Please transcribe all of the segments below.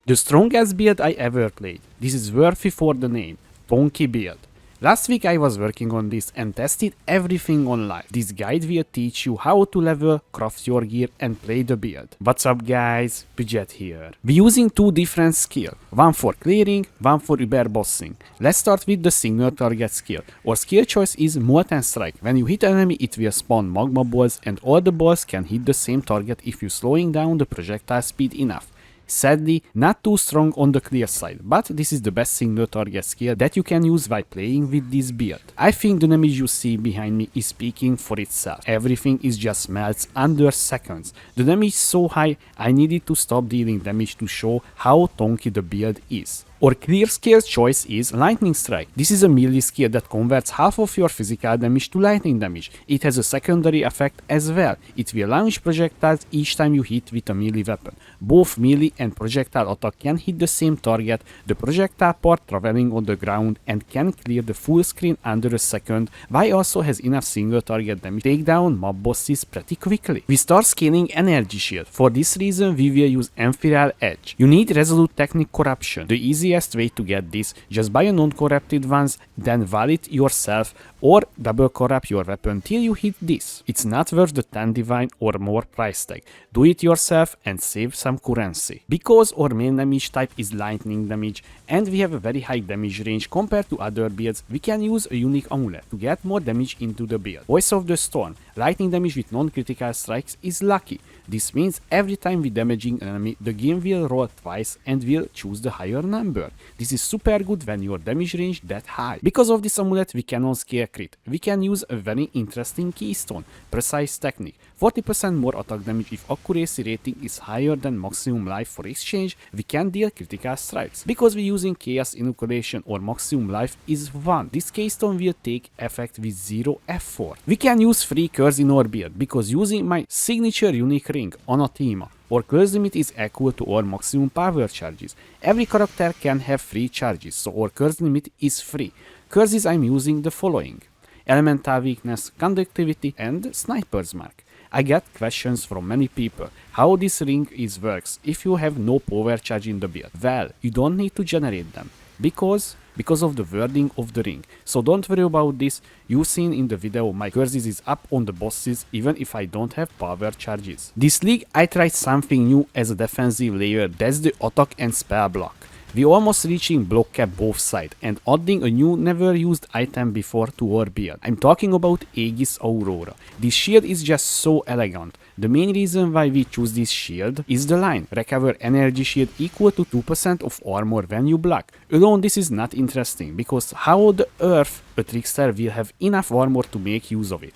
The strongest build I ever played. This is worthy for the name, Tonky build. Last week I was working on this and tested everything online. This guide will teach you how to level, craft your gear and play the build. What's up guys, Budget here. We're using two different skills, one for clearing, one for uber bossing. Let's start with the single target skill. Our skill choice is Molten Strike. When you hit an enemy it will spawn magma balls and all the balls can hit the same target if you're slowing down the projectile speed enough. Sadly, not too strong on the clear side, but this is the best single target skill that you can use while playing with this build. I think the damage you see behind me is speaking for itself. Everything is just melts under seconds. The damage is so high, I needed to stop dealing damage to show how tonky the build is. Our clear skill choice is Lightning Strike. This is a melee skill that converts half of your physical damage to lightning damage. It has a secondary effect as well. It will launch projectiles each time you hit with a melee weapon. Both melee and projectile attack can hit the same target, the projectile part traveling on the ground, and can clear the full screen under a second, while also has enough single target damage to take down mob bosses pretty quickly. We start scaling Energy Shield. For this reason we will use Ethereal Edge. You need Resolute Technique Corruption. The easiest way to get this, just buy a non-corrupted ones, then valid yourself or double corrupt your weapon till you hit this. It's not worth the 10 divine or more price tag. Do it yourself and save some currency. Because our main damage type is lightning damage and we have a very high damage range compared to other builds, we can use a unique amulet to get more damage into the build. Voice of the Storm. Lightning damage with non-critical strikes is lucky. This means every time we damaging an enemy, the game will roll twice and will choose the higher number. This is super good when your damage range that high. Because of this amulet we cannot scale crit. We can use a very interesting keystone, Precise Technique. 40% more attack damage if accuracy rating is higher than maximum life. For exchange, we can deal critical strikes. Because we're using Chaos Inoculation or maximum life is 1, this keystone will take effect with 0 effort. We can use free curse in our build because using my signature unique ring, Anathema, our curse limit is equal to our maximum power charges. Every character can have free charges, so our curse limit is free. Curses I'm using the following: Elemental Weakness, Conductivity and Sniper's Mark. I get questions from many people how this ring works if you have no power charge in the build. Well, you don't need to generate them because of the wording of the ring. So don't worry about this. You've seen in the video my curses is up on the bosses even if I don't have power charges. This league I tried something new as a defensive layer, that's the attack and spell block. We almost reaching block cap both sides and adding a new never used item before to our build. I'm talking about Aegis Aurora. This shield is just so elegant. The main reason why we choose this shield is the line: recover energy shield equal to 2% of armor when you block. Alone this is not interesting because how the earth a trickster will have enough armor to make use of it?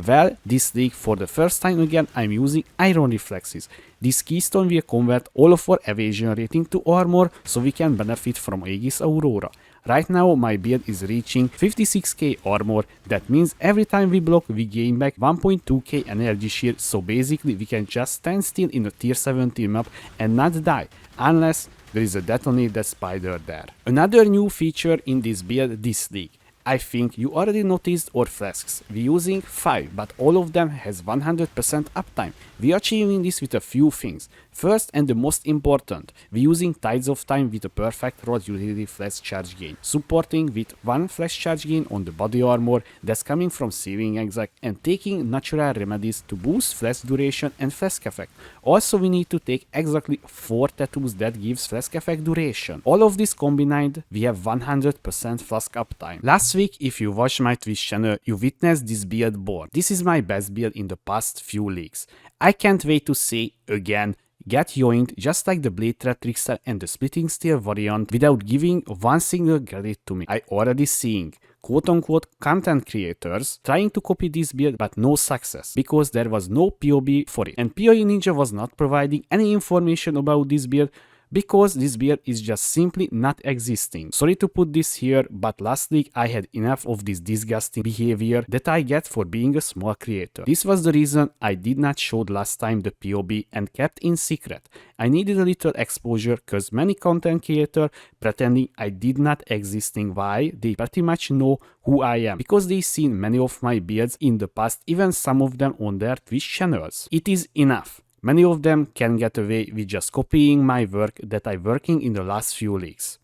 Well, this league for the first time again I'm using Iron Reflexes. This keystone will convert all of our evasion rating to armor so we can benefit from Aegis Aurora. Right now my build is reaching 56k armor, that means every time we block we gain back 1.2k energy shield, so basically we can just stand still in a tier 17 map and not die, unless there is a detonated spider there. Another new feature in this build this league. I think you already noticed our flasks. We're using 5, but all of them has 100% uptime. We're achieving this with a few things. First and the most important, we're using Tides of Time with a perfect rod utility flash charge gain, supporting with 1 flash charge gain on the body armor that's coming from Searing Exact and taking natural remedies to boost flash duration and flask effect. Also we need to take exactly 4 tattoos that gives flask effect duration. All of this combined, we have 100% flask uptime. Last week, if you watch my Twitch channel, you witnessed this build board. This is my best build in the past few leagues. I can't wait to say again, get yoinked just like the Blade Trap Trickster and the Splitting Steel variant without giving one single credit to me. I already seeing quote-unquote content creators trying to copy this build but no success because there was no POB for it, and POE Ninja was not providing any information about this build because this build is just simply not existing. Sorry to put this here, but last week I had enough of this disgusting behavior that I get for being a small creator. This was the reason I did not show last time the POB and kept in secret. I needed a little exposure cause many content creators pretending I did not existing. Why? They pretty much know who I am because they seen many of my builds in the past, even some of them on their Twitch channels. It is enough. Many of them can get away with just copying my work that I'm working in the last few leagues.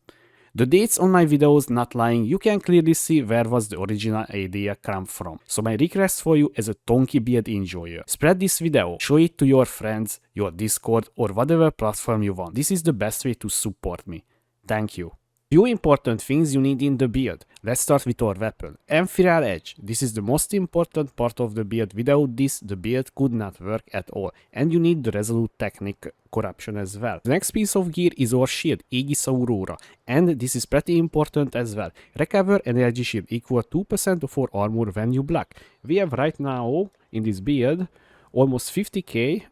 The dates on my videos not lying, you can clearly see where was the original idea come from. So my request for you as a Tonky beard enjoyer, spread this video, show it to your friends, your Discord or whatever platform you want. This is the best way to support me. Thank you. Few important things you need in the build. Let's start with our weapon. Emerald Edge. This is the most important part of the build. Without this, the build could not work at all. And you need the Resolute Technique corruption as well. The next piece of gear is our shield, Aegis Aurora. And this is pretty important as well. Recover energy shield equal 2% of our armor when you block. We have right now in this build almost 50k,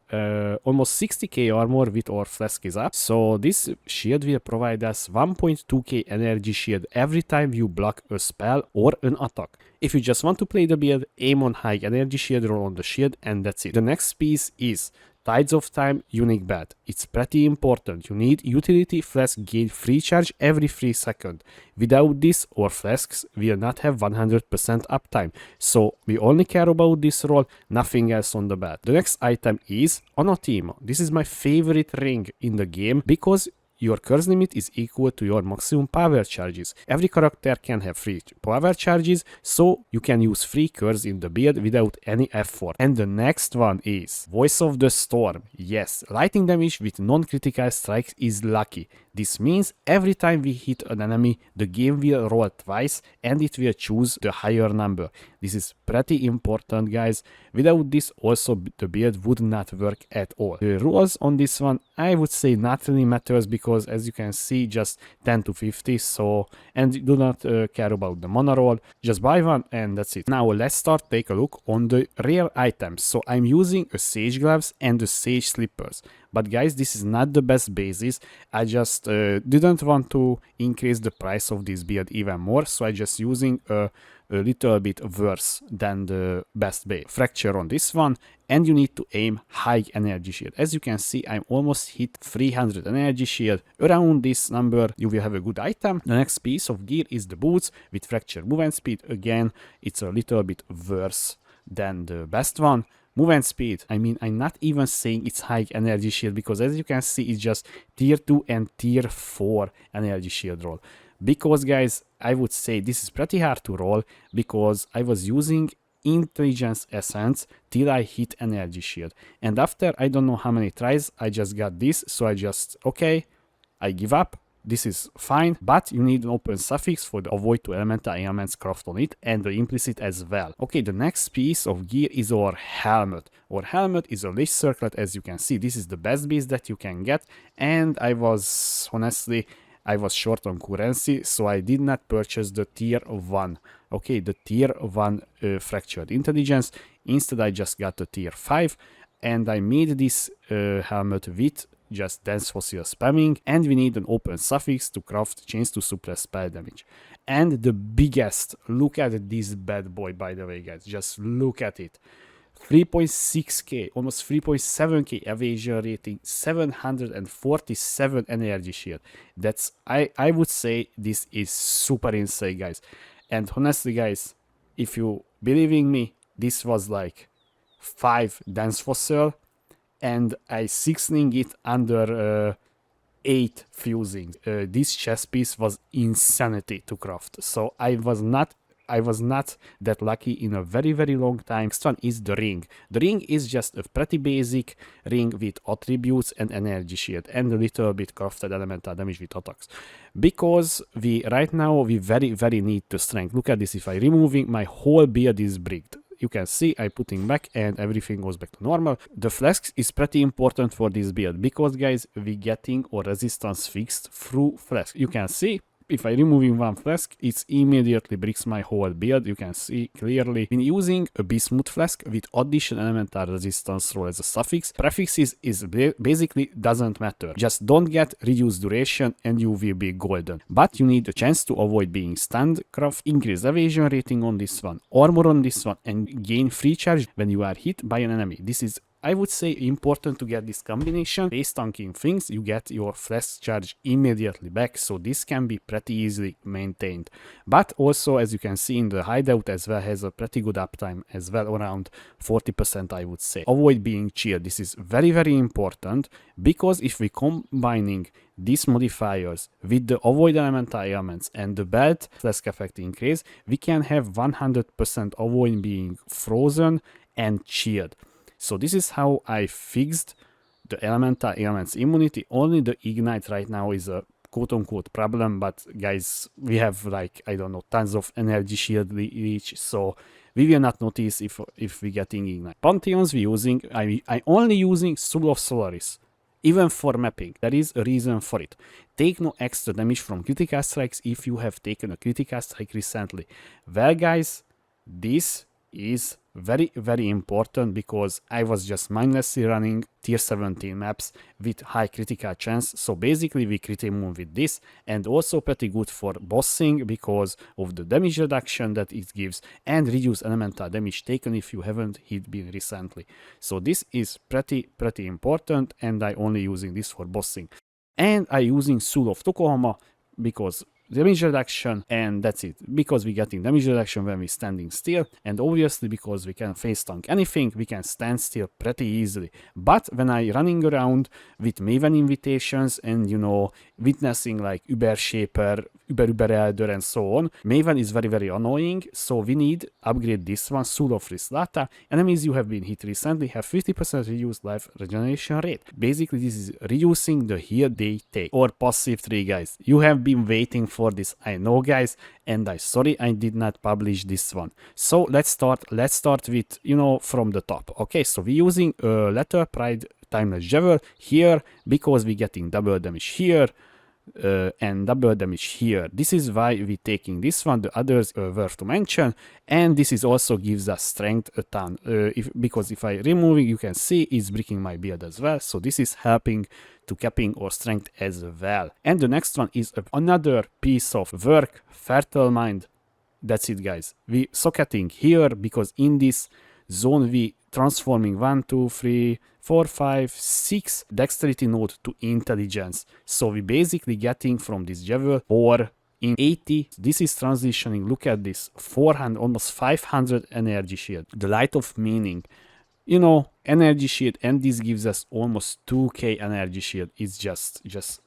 almost 60k armor with our flask is up. So this shield will provide us 1.2k energy shield every time you block a spell or an attack. If you just want to play the build, aim on high energy shield, roll on the shield, and that's it. The next piece is Tides of Time unique bat. It's pretty important. You need utility flask gain free charge every 3 seconds. Without this, our flasks will not have 100% uptime. So we only care about this roll, nothing else on the bat. The next item is Anathema. This is my favorite ring in the game because your curse limit is equal to your maximum power charges. Every character can have free power charges, so you can use free curse in the build without any effort. And the next one is Voice of the Storm. Yes, lightning damage with non-critical strikes is lucky. This means every time we hit an enemy, the game will roll twice and it will choose the higher number. This is pretty important, guys. Without this, also the build would not work at all. The rules on this one, I would say not really matters because as you can see, just 10 to 50. So, and do not care about the mana roll. Just buy one and that's it. Now let's take a look on the rare items. So I'm using a Sage Gloves and the Sage Slippers. But guys, this is not the best basis. I just didn't want to increase the price of this build even more, so I just using a little bit worse than the best base. Fracture on this one, and you need to aim high energy shield. As you can see, I'm almost hit 300 energy shield. Around this number, you will have a good item. The next piece of gear is the boots with fracture movement speed. Again, it's a little bit worse than the best one. Movement speed, I mean, I'm not even saying it's high energy shield because as you can see, it's just tier 2 and tier 4 energy shield roll. Because guys, I would say this is pretty hard to roll because I was using intelligence essence till I hit energy shield. And after I don't know how many tries, I just got this. So I just, okay, I give up. This is fine, but you need an open suffix for the avoid to elemental ailments craft on it and the implicit as well. Okay, the next piece of gear is our helmet. Our helmet is a leash circlet, as you can see. This is the best base that you can get, and I was short on currency, so I did not purchase the tier 1. Okay, the tier 1 fractured intelligence. Instead, I just got the tier 5, and I made this helmet with just dense fossil spamming, and we need an open suffix to craft chains to suppress spell damage. And the biggest, look at this bad boy, by the way, guys, just look at it. 3.6k, almost 3.7k evasion rating, 747 energy shield. That's, I would say this is super insane, guys. And honestly, guys, if you believing me, this was like 5 dense fossil, and I 6ing it under 8 fusing. This chest piece was insanity to craft. So I was not that lucky in a very long time. Next one is the ring. The ring is just a pretty basic ring with attributes and energy shield and a little bit crafted elemental damage with attacks. Because right now we very need the strength. Look at this, if I removing, my whole build is bricked. You can see I putting back and everything goes back to normal. The flasks is pretty important for this build because guys, we getting our resistance fixed through flask. You can see if I removing one flask, it immediately bricks my whole build. You can see clearly. In using a bismuth flask with additional elemental resistance roll as a suffix, prefixes is basically doesn't matter. Just don't get reduced duration and you will be golden. But you need a chance to avoid being stunned, craft increase evasion rating on this one, armor on this one, and gain free charge when you are hit by an enemy. This is I would say important to get this combination. Base tanking things, you get your flask charge immediately back, so this can be pretty easily maintained. But also, as you can see in the hideout as well, has a pretty good uptime as well, around 40% I would say. Avoid being cheered. This is very, very important, because if we combining these modifiers with the avoid elemental ailments and the bad flask effect increase, we can have 100% avoid being frozen and cheered. So this is how I fixed the elemental ailments immunity. Only the ignite right now is a quote-unquote problem, but guys, we have like, I don't know, tons of energy shield reach, so we will not notice if we getting ignite. Pantheons we using, I only using Soul of Solaris, even for mapping. There is a reason for it. Take no extra damage from critical strikes if you have taken a critical strike recently. Well guys, this is very, very important, because I was just mindlessly running tier 17 maps with high critical chance. So basically we crit immune with this, and also pretty good for bossing because of the damage reduction that it gives, and reduce elemental damage taken if you haven't hit been recently. So this is pretty important, and I only using this for bossing. And I using Soul of Tokohama because damage reduction, and that's it, because we getting damage reduction when we standing still, and obviously because we can face tank anything, we can stand still pretty easily. But when I running around with Maven invitations and, you know, witnessing like Uber Shaper, Uber Elder and so on, Maven is very, very annoying, so we need upgrade this one, Soul of Rislata. Enemies you have been hit recently have 50% reduced life regeneration rate. Basically this is reducing the heal they take, or passive 3 guys. You have been waiting for this, I know guys, and I sorry I did not publish this one. So let's start with, you know, from the top. Okay, so we're using Letter Pride Timeless Javel here because we're getting double damage here and double damage here. This is why we're taking this one. The others worth to mention, and this is also gives us strength a ton, because if I removing, you can see it's breaking my build as well, so this is helping to capping our strength as well. And the next one is another piece of work, Fertile Mind. That's it guys, we socketing here because in this zone we transforming 1, 2, 3, 4, 5, 6 dexterity node to intelligence. So we basically getting from this javel or in 80, this is transitioning, look at this, 400, almost 500 energy shield. The Light of Meaning, you know, energy shield, and this gives us almost 2k energy shield. It's just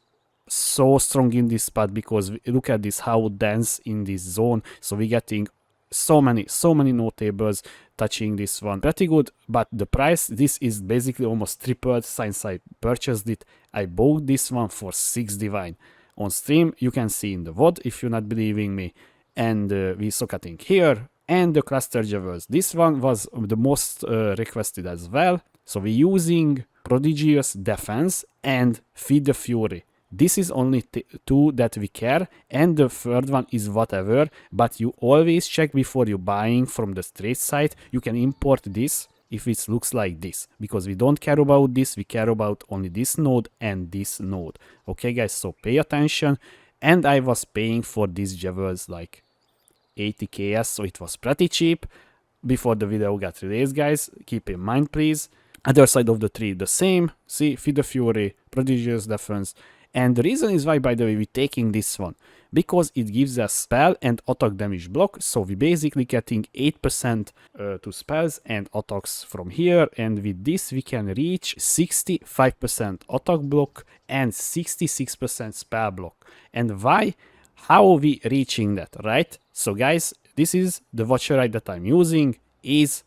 so strong in this spot, because look at this, how dense in this zone. So we're getting so many notables touching this one. Pretty good, but the price, this is basically almost tripled since I purchased it. I bought this one for 6 divine. On stream you can see in the VOD if you're not believing me. And we socketing here, and the cluster javels. This one was the most requested as well. So we're using Prodigious Defense and Feed the Fury. This is only 2 that we care, and the third one is whatever, but you always check before you buying from the straight site. You can import this if it looks like this, because we don't care about this, we care about only this node and this node. Okay guys, so pay attention. And I was paying for these javels like 80 KS, so it was pretty cheap before the video got released guys, keep in mind please. Other side of the tree the same, see, Feed the Fury, Prodigious Defense. And the reason is why, by the way, we're taking this one, because it gives us spell and attack damage block. So we're basically getting 8% to spells and attacks from here, and with this we can reach 65% attack block and 66% spell block. And why? How are we reaching that, right? So guys, this is the Watcherite that I'm using, is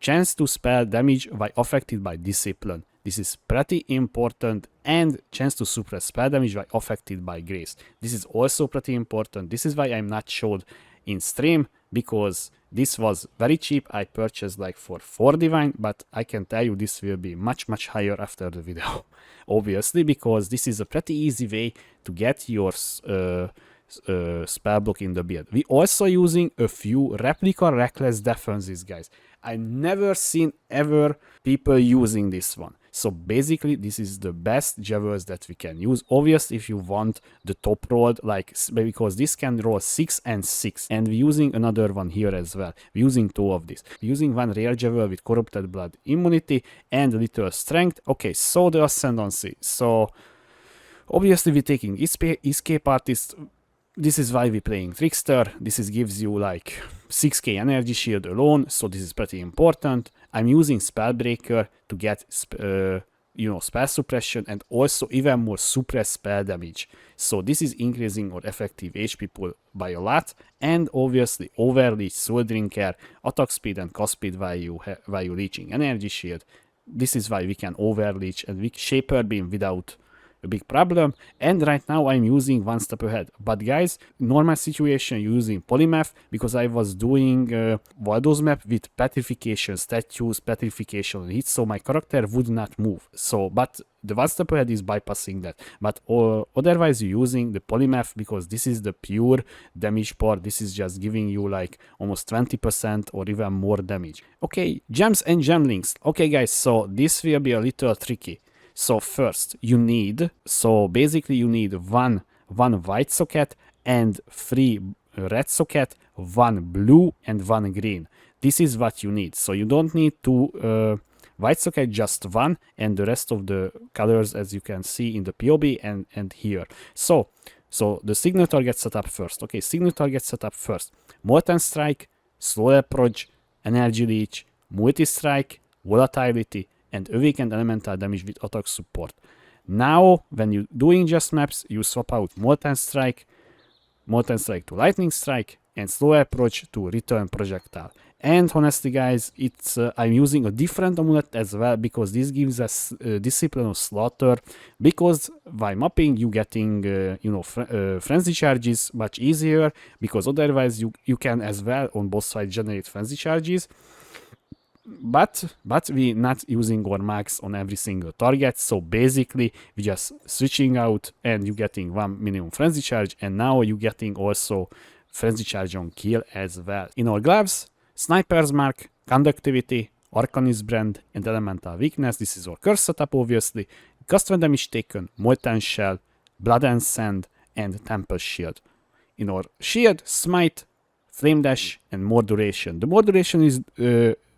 chance to spell damage while affected by Discipline. This is pretty important, and chance to suppress spell damage while affected by Grace. This is also pretty important. This is why I'm not showed in stream, because this was very cheap. I purchased like for 4 divine, but I can tell you this will be much higher after the video. Obviously, because this is a pretty easy way to get your spell block in the build. We also using a few replica reckless defenses guys. I never seen ever people using this one. So basically this is the best javelins that we can use. Obviously if you want the top rolled, like, because this can roll 6 and 6, and we're using another one here as well. We're using 2 of these. We're using one rare javelin with corrupted blood immunity and little strength. Okay, so the Ascendancy. So obviously we're taking escape artist. This is why we're playing Trickster. This gives you like 6k energy shield alone, so this is pretty important. I'm using Spellbreaker to get spell suppression and also even more suppress spell damage. So this is increasing our effective HP pool by a lot, and obviously overleech, Soul Drinker, attack speed and cost speed while you leeching energy shield. This is why we can overleech and we Shaper Beam without a big problem. And right now I'm using one step ahead. But guys, normal situation using polymath, because I was doing Valdo's map with petrification statues, petrification hits, so my character would not move. So, but the one step ahead is bypassing that. But otherwise you're using the polymath, because this is the pure damage part. This is just giving you like almost 20% or even more damage. Okay, gems and gem links. Okay guys, so this will be a little tricky. So first you need, you need one white socket and 3 red socket, 1 blue and 1 green. This is what you need. So you don't need 2 white socket, just 1, and the rest of the colors as you can see in the POB and here. So the signature gets set up first. Okay, signature gets set up first. Molten Strike, Slow Approach, Energy Leech, Multi Strike, Volatility, and awakened elemental damage with attack support. Now, when you're doing just maps, you swap out Molten Strike to Lightning Strike, and Slow Approach to Return Projectile. And honestly guys, I'm using a different amulet as well, because this gives us Discipline of Slaughter, because by mapping you getting frenzy charges much easier, because otherwise you can as well on both sides generate frenzy charges. But we're not using our max on every single target, so basically we're just switching out and you're getting 1 minimum frenzy charge, and now you're getting also frenzy charge on kill as well. In our gloves, Sniper's Mark, Conductivity, Arcanist Brand, and Elemental Weakness. This is our curse setup obviously. Cast when damage taken, Molten Shell, Blood and Sand, and Tempest Shield. In our shield, Smite, Flame Dash, and more duration. The more duration is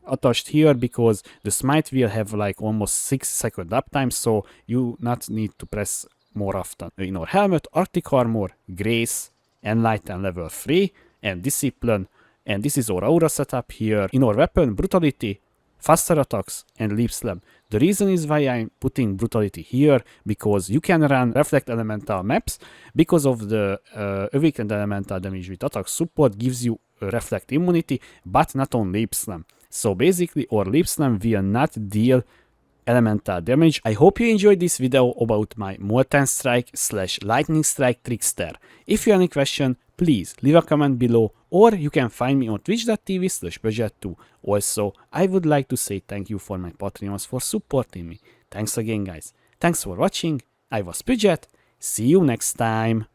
attached here because the smite will have like almost 6-second uptime, so you not need to press more often. In our helmet, Arctic Armor, Grace, Enlighten level 3, and Discipline, and this is our aura setup here. In our weapon, Brutality, Faster Attacks, and Leap Slam. The reason is why I'm putting Brutality here, because you can run Reflect Elemental maps, because of the Awakened Elemental damage with attack support gives you Reflect immunity, but not on Leap Slam. So basically our Leap Slam will not deal elemental damage. I hope you enjoyed this video about my Molten Strike / Lightning Strike Trickster. If you have any question, please leave a comment below, or you can find me on twitch.tv/Budget2. Also, I would like to say thank you for my Patreons for supporting me. Thanks again guys. Thanks for watching. I was Budget. See you next time.